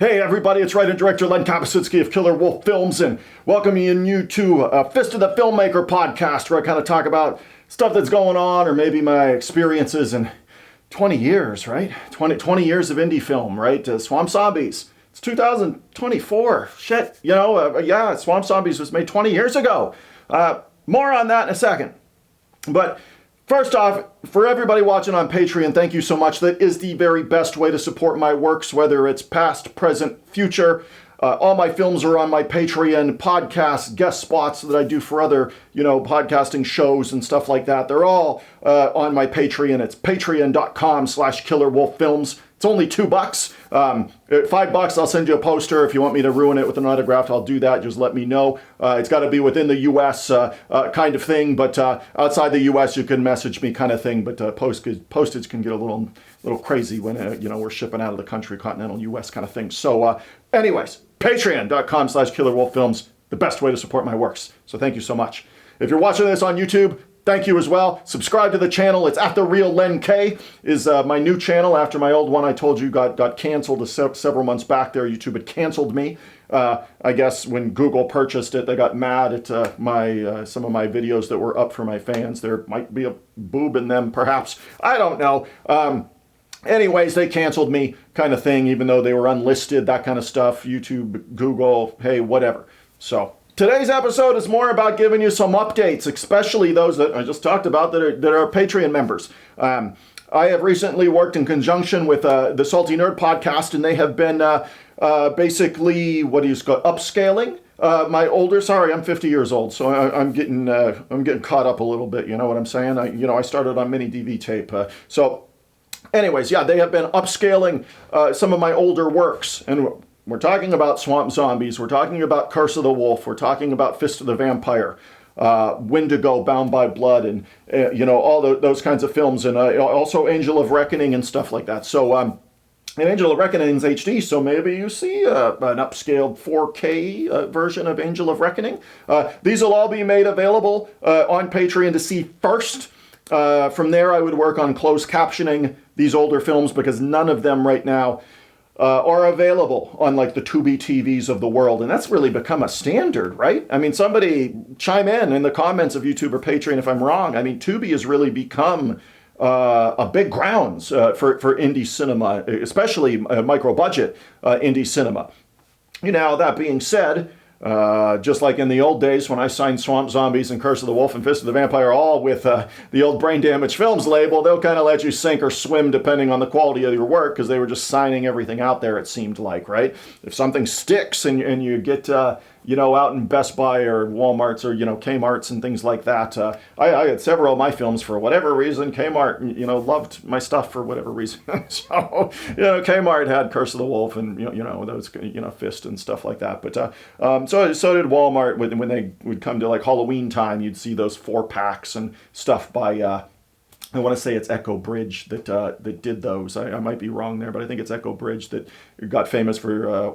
Hey everybody, it's writer and director Len Kabasinski of Killer Wolf Films, and welcoming you to Fist of the Filmmaker podcast, where I kind of talk about stuff that's going on, or maybe my experiences in 20 years, right? 20 years of indie film, right? Swamp Zombies. It's 2024. Shit, yeah, Swamp Zombies was made 20 years ago. More on that in a second. But first off, for everybody watching on Patreon, thank you so much. That is the very best way to support my works, whether it's past, present, future. All my films are on my Patreon, podcasts, guest spots that I do for other, podcasting shows and stuff like that. They're all on my Patreon. It's patreon.com/killerwolffilms. It's only $2. $5, I'll send you a poster. If you want me to ruin it with an autograph, I'll do that. Just let me know. It's got to be within the U.S. Kind of thing, but outside the U.S. you can message me kind of thing. But postage can get a little crazy when we're shipping out of the country, continental U.S. kind of thing. So, anyways, patreon.com/killerwolffilms, the best way to support my works. So thank you so much. If you're watching this on YouTube, thank you as well. Subscribe to the channel. It's At The Real Len K is my new channel after my old one I told you got canceled several months back there. YouTube had canceled me. I guess when Google purchased it, they got mad at some of my videos that were up for my fans. There might be a boob in them, perhaps. I don't know. Anyways, they canceled me kind of thing, even though they were unlisted, that kind of stuff. YouTube, Google, hey, whatever. So today's episode is more about giving you some updates, especially those that I just talked about that are Patreon members. I have recently worked in conjunction with the Salty Nerd podcast, and they have been basically, upscaling my older. Sorry, I'm 50 years old, so I'm getting caught up a little bit. You know what I'm saying? I started on mini DV tape, so. Anyways, yeah, they have been upscaling some of my older works, and we're talking about Swamp Zombies, we're talking about Curse of the Wolf, we're talking about Fist of the Vampire, Wendigo, Bound by Blood, and all those kinds of films, and also Angel of Reckoning and stuff like that. So, and Angel of Reckoning is HD, so maybe you see an upscaled 4K version of Angel of Reckoning. These will all be made available on Patreon to see first. From there, I would work on closed captioning these older films, because none of them right now are available on like the Tubi TVs of the world. And that's really become a standard, right? I mean, somebody chime in the comments of YouTube or Patreon if I'm wrong. I mean, Tubi has really become a big grounds for indie cinema, especially micro-budget indie cinema. That being said, just like in the old days when I signed Swamp Zombies and Curse of the Wolf and Fist of the Vampire all with the old Brain Damage Films label, they'll kind of let you sink or swim depending on the quality of your work, because they were just signing everything out there, it seemed like, right? If something sticks and you get, out in Best Buy or Walmarts or, Kmart's and things like that. I had several of my films for whatever reason. Kmart, loved my stuff for whatever reason. So, Kmart had Curse of the Wolf and, those, Fist and stuff like that. But so did Walmart when they would come to like Halloween time. You'd see those 4-packs and stuff by I want to say it's Echo Bridge that did those. I might be wrong there, but I think it's Echo Bridge that got famous for,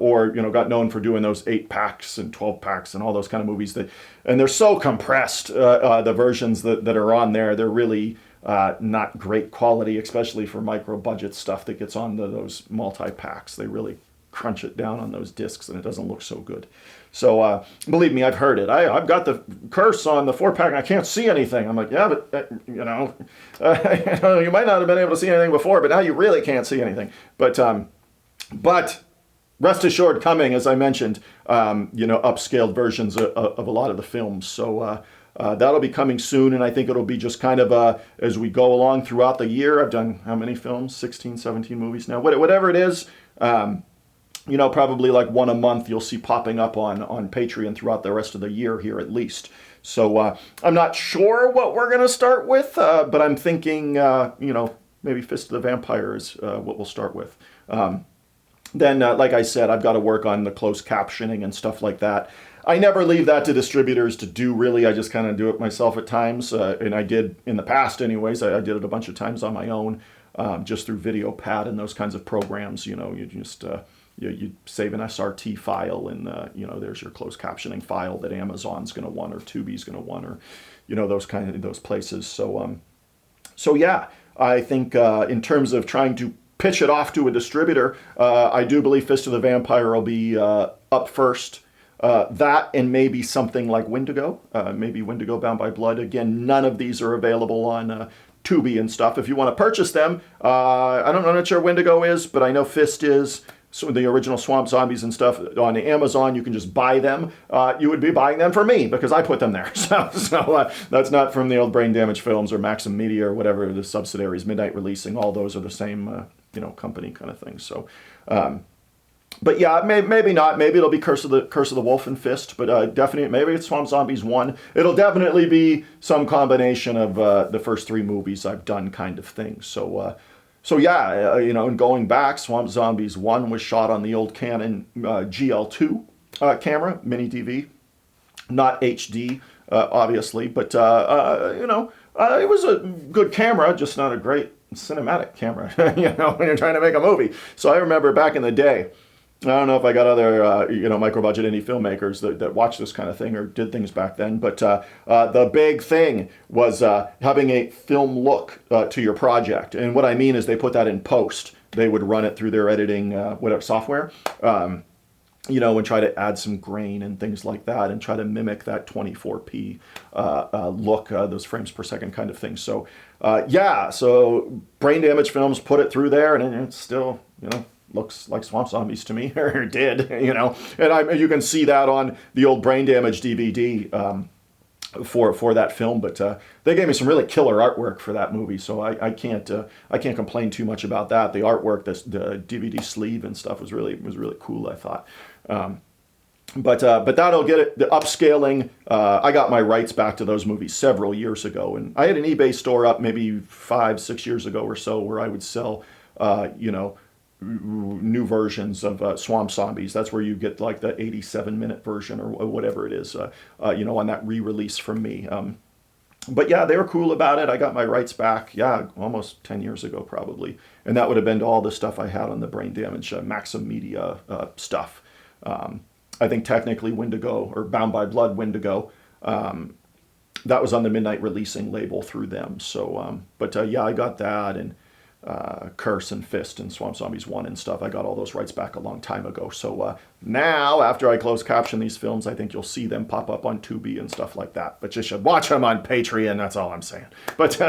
got known for doing those 8-packs and 12-packs and all those kind of movies. And they're so compressed, the versions that are on there. They're really not great quality, especially for micro-budget stuff that gets on those multi-packs. They really crunch it down on those discs, and it doesn't look so good. So believe me, I've heard it. I've got the Curse on the 4-pack, and I can't see anything. I'm like, yeah, but you might not have been able to see anything before, but now you really can't see anything. But rest assured, coming, as I mentioned, upscaled versions of a lot of the films. So that'll be coming soon, and I think it'll be just kind of as we go along throughout the year. I've done how many films? 16, 17 movies now. Whatever it is. Probably like one a month you'll see popping up on Patreon throughout the rest of the year here at least. So I'm not sure what we're going to start with, but I'm thinking, maybe Fist of the Vampire is what we'll start with. Then, like I said, I've got to work on the closed captioning and stuff like that. I never leave that to distributors to do, really. I just kind of do it myself at times, and I did in the past anyways. I did it a bunch of times on my own, just through VideoPad and those kinds of programs. You just... you save an SRT file, and there's your closed captioning file that Amazon's going to want, or Tubi's going to want, or those places. So yeah, I think in terms of trying to pitch it off to a distributor. I do believe Fist of the Vampire will be up first. That and maybe something like Wendigo, maybe Wendigo Bound by Blood. Again, none of these are available on Tubi and stuff. If you want to purchase them, I'm not sure Wendigo is, but I know Fist is. So the original Swamp Zombies and stuff on Amazon, you can just buy them. You would be buying them for me because I put them there. So that's not from the old Brain Damage Films or Maxim Media or whatever the subsidiaries, Midnight Releasing. All those are the same, company kind of thing. So, but yeah, maybe not. Maybe it'll be Curse of the Wolf and Fist, but definitely maybe it's Swamp Zombies 1. It'll definitely be some combination of the first 3 movies I've done kind of thing. So yeah, and going back, Swamp Zombies 1 was shot on the old Canon GL2 camera, mini DV, not HD, obviously, but it was a good camera, just not a great cinematic camera, when you're trying to make a movie. So I remember back in the day, I don't know if I got other, micro-budget indie filmmakers that watched this kind of thing or did things back then, but the big thing was having a film look to your project. And what I mean is they put that in post. They would run it through their editing, whatever software, and try to add some grain and things like that and try to mimic that 24p look, those frames per second kind of thing. So, so Brain Damage Films put it through there, and it's still, looks like Swamp Zombies to me, or did, and you can see that on the old Brain Damage DVD for that film. But they gave me some really killer artwork for that movie, so I can't complain too much about that. The artwork, the DVD sleeve and stuff was really cool, I thought. But that'll get it. The upscaling, I got my rights back to those movies several years ago, and I had an eBay store up maybe 5-6 years ago or so where I would sell, new versions of Swamp Zombies. That's where you get like the 87-minute version or whatever it is, on that re-release from me. But yeah, they were cool about it. I got my rights back, almost 10 years ago probably. And that would have been all the stuff I had on the Brain Damage Maxim Media stuff. I think technically Wendigo, or Bound by Blood Wendigo, that was on the Midnight Releasing label through them. So, I got that, and Curse and Fist and Swamp Zombies 1 and stuff. I got all those rights back a long time ago. So now, after I close caption these films, I think you'll see them pop up on Tubi and stuff like that. But you should watch them on Patreon, that's all I'm saying. But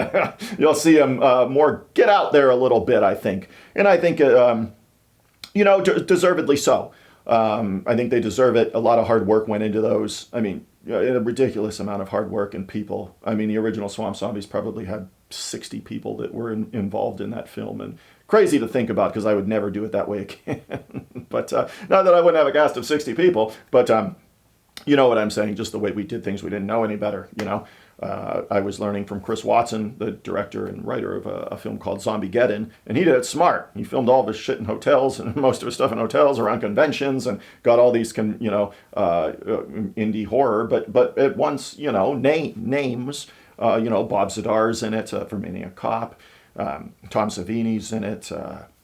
you'll see them more get out there a little bit, I think. And I think, deservedly so. I think they deserve it. A lot of hard work went into those. I mean, a ridiculous amount of hard work and people. I mean, the original Swamp Zombies probably had 60 people that were involved in that film, and crazy to think about because I would never do it that way again. But not that I wouldn't have a cast of 60 people, but you know what I'm saying, just the way we did things, we didn't know any better, I was learning from Chris Watson, the director and writer of a film called Zombiegeddon, and he did it smart. He filmed all of his shit in hotels, and most of his stuff in hotels around conventions, and got all these, indie horror, but at once, names, Bob Zadar's in it for Maniac Cop, Tom Savini's in it,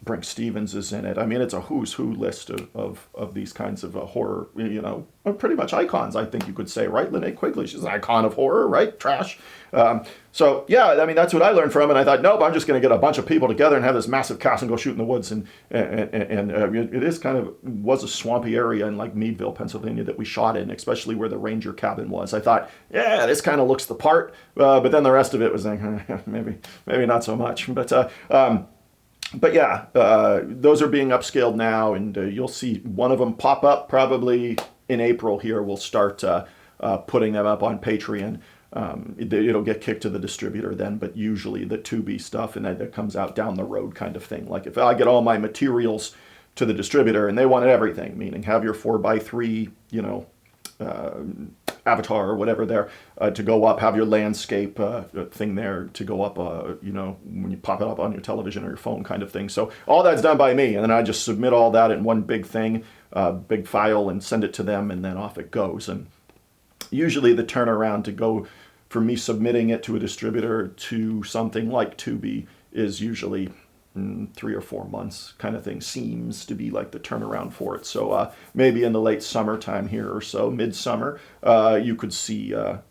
Brink Stevens is in it. I mean, it's a who's who list of these kinds of horror, pretty much icons, I think you could say, right? Linnea Quigley, she's an icon of horror, right? Trash. So, yeah, I mean, that's what I learned from, and I thought, nope, I'm just going to get a bunch of people together and have this massive cast and go shoot in the woods, and it is was a swampy area in, like, Meadville, Pennsylvania that we shot in, especially where the ranger cabin was. I thought, yeah, this kind of looks the part, but then the rest of it was like, maybe not so much, but yeah, those are being upscaled now, and you'll see one of them pop up probably in April here. We'll start putting them up on Patreon. It'll get kicked to the distributor then, but usually the Tubi stuff, and that comes out down the road kind of thing. Like if I get all my materials to the distributor and they wanted everything, meaning have your 4x3, avatar or whatever there to go up, have your landscape thing there to go up, when you pop it up on your television or your phone kind of thing. So all that's done by me, and then I just submit all that in one big thing, big file, and send it to them, and then off it goes. And usually the turnaround to go from me submitting it to a distributor to something like Tubi is usually 3 or 4 months kind of thing, seems to be like the turnaround for it. So maybe in the late summertime here or so, midsummer, you could see, a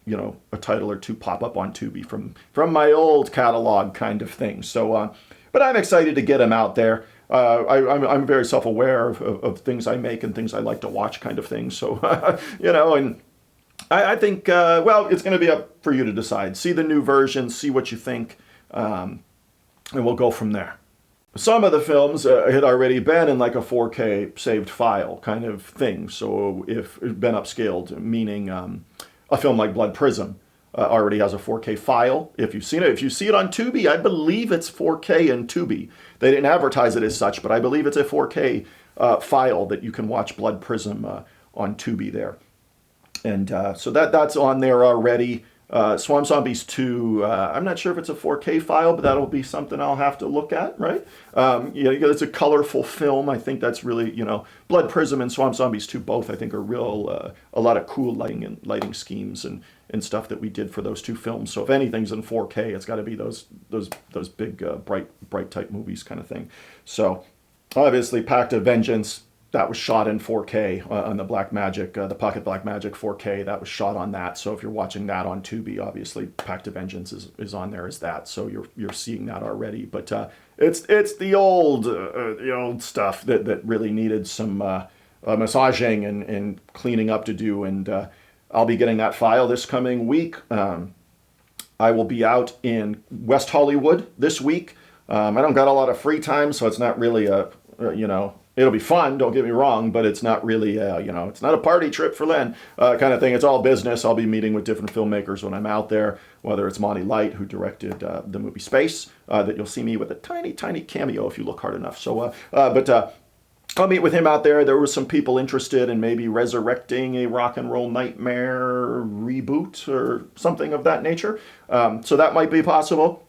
title or two pop up on Tubi from my old catalog kind of thing. So, but I'm excited to get them out there. I'm very self-aware of things I make and things I like to watch kind of thing. So, and I think, well, it's going to be up for you to decide. See the new version, see what you think, and we'll go from there. Some of the films had already been in like a 4K saved file kind of thing. So if it's been upscaled, meaning a film like Blood Prism already has a 4K file. If you've seen it, if you see it on Tubi, I believe it's 4K in Tubi. They didn't advertise it as such, but I believe it's a 4K file that you can watch Blood Prism on Tubi there. And so that's on there already. Swamp Zombies 2, I'm not sure if it's a 4K file, but that'll be something I'll have to look at, right? It's a colorful film. I think that's really, Blood Prism and Swamp Zombies 2 both, I think, are real, a lot of cool lighting schemes and stuff that we did for those two films. So if anything's in 4K, it's got to be those big, bright type movies kind of thing. So obviously, Pact of Vengeance, that was shot in 4K on the Blackmagic, the Pocket Blackmagic 4K. That was shot on that. So if you're watching that on Tubi, obviously Pact of Vengeance is on there as that. So you're seeing that already. But it's the old stuff that really needed some massaging and cleaning up to do. And I'll be getting that file this coming week. I will be out in West Hollywood this week. I don't got a lot of free time, so it's not really it'll be fun, don't get me wrong, but it's not really, it's not a party trip for Len kind of thing. It's all business. I'll be meeting with different filmmakers when I'm out there, whether it's Monty Light, who directed the movie Space, that you'll see me with a tiny, tiny cameo if you look hard enough. So, I'll meet with him out there. There were some people interested in maybe resurrecting a Rock and Roll Nightmare reboot or something of that nature. So that might be possible.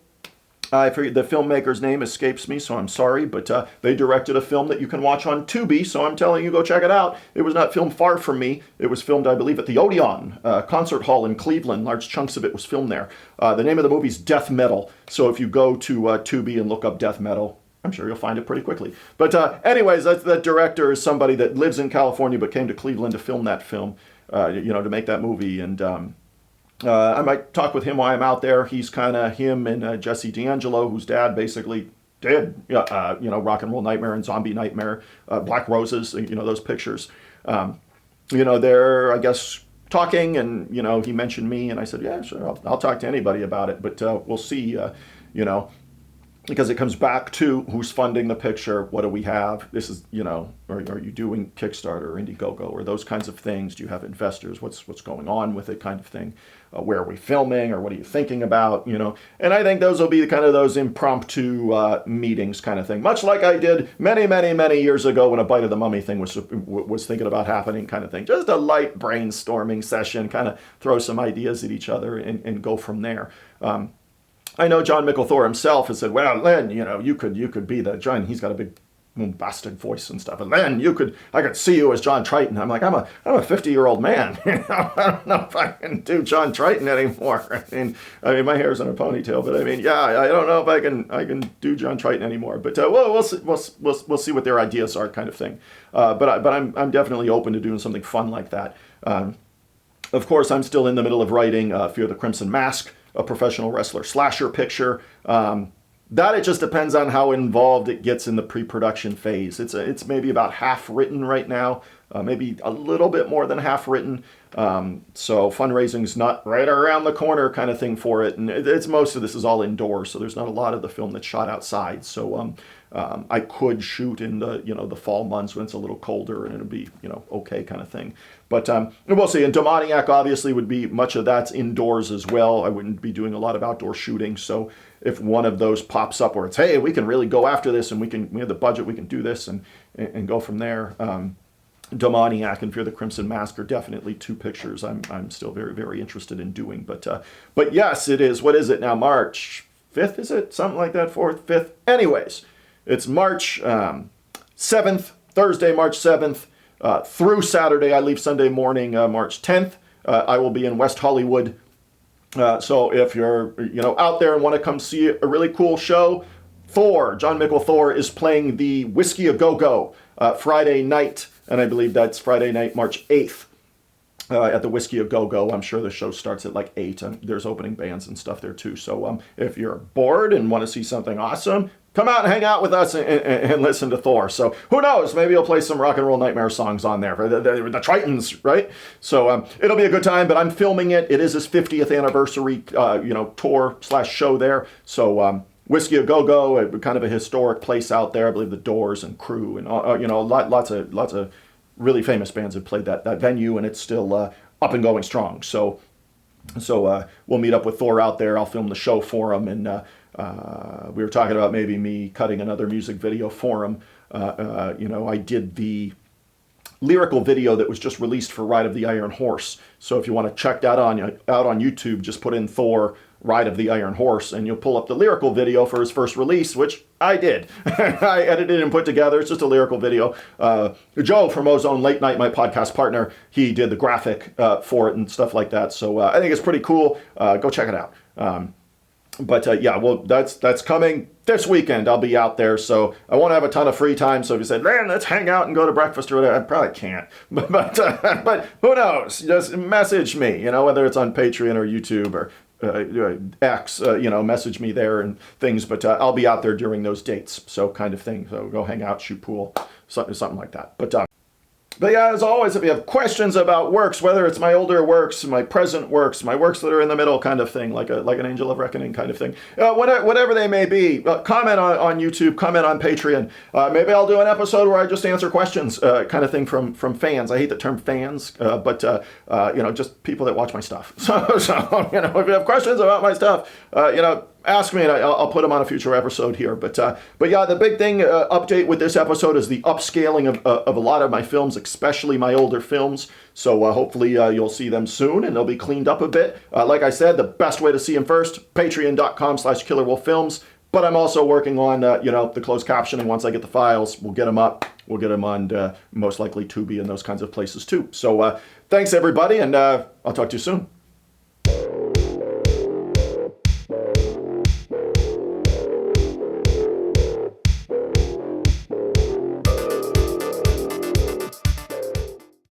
I forget, the filmmaker's name escapes me, so I'm sorry, but they directed a film that you can watch on Tubi, so I'm telling you, go check it out. It was not filmed far from me. It was filmed, I believe, at the Odeon Concert Hall in Cleveland. Large chunks of it was filmed there. The name of the movie is Death Metal, so if you go to Tubi and look up Death Metal, I'm sure you'll find it pretty quickly. But anyways, that director is somebody that lives in California but came to Cleveland to film that film, to make that movie, and I might talk with him while I'm out there. He's kind of him and Jesse D'Angelo, whose dad basically did, Rock and Roll Nightmare and Zombie Nightmare, Black Roses, those pictures. They're, I guess, talking, and, he mentioned me, and I said, yeah, sure, I'll talk to anybody about it, but we'll see, because it comes back to who's funding the picture, what do we have? This is, are you doing Kickstarter or Indiegogo or those kinds of things? Do you have investors? What's going on with it kind of thing? Where are we filming, or what are you thinking about? And I think those will be kind of those impromptu meetings kind of thing, much like I did many, many, many years ago when A Bite of the Mummy thing was thinking about happening kind of thing. Just a light brainstorming session, kind of throw some ideas at each other and go from there. I know John Micklethor himself has said, well, Len, you could be the John. He's got a big bombastic voice and stuff. And Len, I could see you as John Triton. I'm like, I'm a 50-year-old man. I don't know if I can do John Triton anymore. I mean, my hair's in a ponytail, but I don't know if I can do John Triton anymore. But we'll see what their ideas are, kind of thing. But I'm definitely open to doing something fun like that. Of course, I'm still in the middle of writing Fear the Crimson Mask, a professional wrestler slasher picture. That it just depends on how involved it gets in the pre-production phase. It's maybe about half written right now, maybe a little bit more than half written. So fundraising's not right around the corner kind of thing for it. And it's most of this is all indoors, so there's not a lot of the film that's shot outside. So I could shoot in the fall months when it's a little colder and it'll be, okay kind of thing. But we'll see. And Demoniac obviously would be, much of that's indoors as well. I wouldn't be doing a lot of outdoor shooting. So if one of those pops up where it's, hey, we can really go after this and we have the budget, we can do this and go from there. Demoniac and Fear the Crimson Mask are definitely two pictures I'm still very, very interested in doing. But yes, it is. What is it now? March 5th, is it? Something like that, 4th, 5th? Anyways, it's March 7th, Thursday, March 7th, through Saturday. I leave Sunday morning, March 10th. I will be in West Hollywood. So if you're out there and want to come see a really cool show, John Micklethor is playing the Whiskey A Go-Go Friday night, and I believe that's Friday night, March 8th. At the Whiskey A Go-Go. I'm sure the show starts at like 8. There's opening bands and stuff there too. So if you're bored and want to see something awesome, come out and hang out with us and listen to Thor. So who knows? Maybe he'll play some Rock and Roll Nightmare songs on there for the Tritons, right? So it'll be a good time. But I'm filming it. It is his 50th anniversary, tour/show there. So Whiskey a Go Go, kind of a historic place out there. I believe the Doors and Crew and lots of really famous bands have played that venue, and it's still up and going strong. So we'll meet up with Thor out there. I'll film the show for him, and we were talking about maybe me cutting another music video for him. I did the lyrical video that was just released for Ride of the Iron Horse. So if you want to check that out on YouTube, just put in Thor Ride of the Iron Horse, and you'll pull up the lyrical video for his first release, which I did. I edited and put together. It's just a lyrical video. Joe from Ozone Late Night, my podcast partner, he did the graphic for it and stuff like that. So I think it's pretty cool. Go check it out. That's coming this weekend. I'll be out there, so I won't have a ton of free time. So if you said, man, let's hang out and go to breakfast or whatever, I probably can't. But who knows? Just message me, whether it's on Patreon or YouTube or X, message me there and things. But I'll be out there during those dates, so kind of thing. So go hang out, shoot pool, something like that. But yeah, as always, if you have questions about works, whether it's my older works, my present works, my works that are in the middle kind of thing, like an Angel of Reckoning kind of thing, whatever they may be, comment on YouTube, comment on Patreon. Maybe I'll do an episode where I just answer questions, kind of thing from fans. I hate the term fans, but just people that watch my stuff. So if you have questions about my stuff, ask me, and I'll put them on a future episode here. But yeah, the big thing update with this episode is the upscaling of a lot of my films, especially my older films. So hopefully you'll see them soon, and they'll be cleaned up a bit. Like I said, the best way to see them first, patreon.com/KillerWolfFilms. But I'm also working on the closed captioning. Once I get the files, we'll get them up. We'll get them on most likely Tubi and those kinds of places too. So thanks everybody, and I'll talk to you soon.